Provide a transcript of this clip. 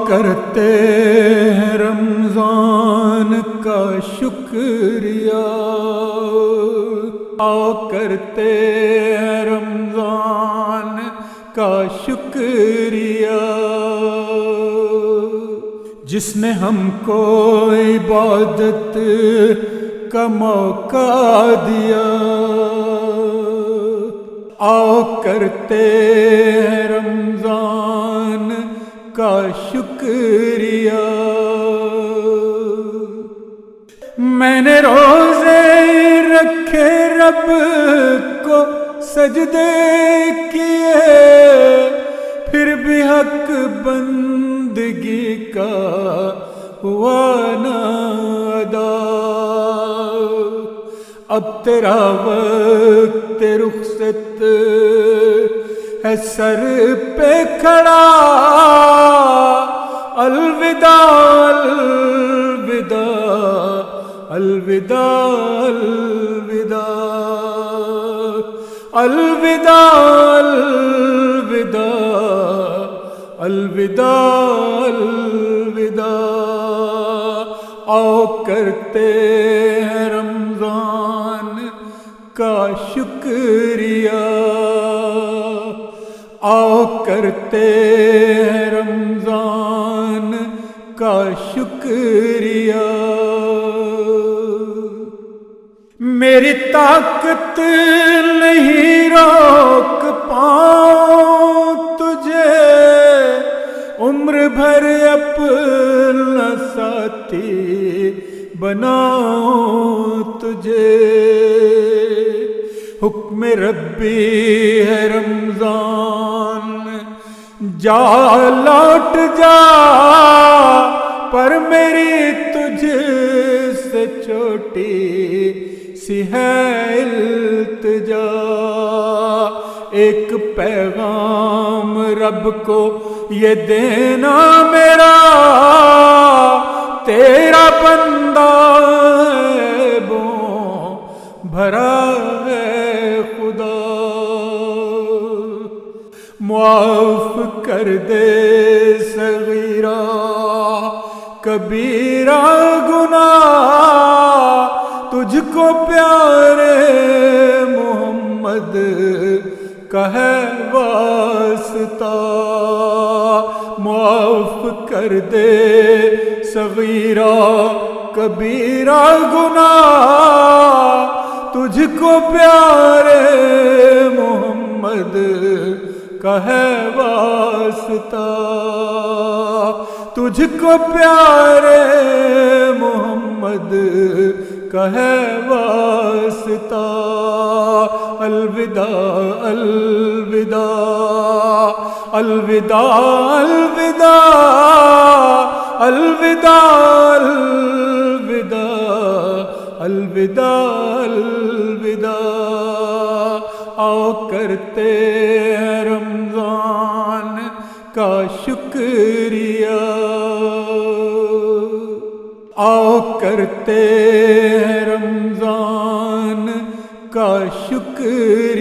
کرتے ہیں رمضان کا شکریہ، کرتے ہیں رمضان کا شکریہ، جس نے ہم کو عبادت کا موقع دیا۔ کرتے ہیں رمضان کا شکریہ۔ میں نے روزے رکھے، رب کو سجدے کیے، پھر بھی حق بندگی کا ہوا نہ ادا۔ اب تیرا وقت رخصت ہے سر پہ کھڑا، الوداع الوداع الوداع الوداع الوداع الوداع الوداع الوداع۔ کرتے ہیں رمضان کا شکریہ، کرتے ہیں رمضان کا شکریہ۔ میری طاقت نہیں روک پاؤں تجھے، عمر بھر اپنا ساتھی بناؤں تجھے۔ حکم ربی ہے رمضان، جا لوٹ جا، پر میری تجھ سے چھوٹی سی ہے التجا۔ ایک پیغام رب کو یہ دینا میرا، تیرا بندہ عیبوں بھرا ہے خدا۔ معاف کر دے صغیرہ کبیرہ گناہ، تجھ کو پیارے محمد کا ہے واسطہ۔ معاف کر دے صغیرہ کبیرہ گناہ، تجھ کو پیارے محمد کا ہے واسطہ۔ تجھ کو پیارے محمد کا ہے واسطہ۔ الوداع الوداع الوداع الوداع الوداع الوداع الوداع الوداع۔ کرتے ہیں رمضان کا شکریہ، کرتے ہیں رمضان کا شکریہ۔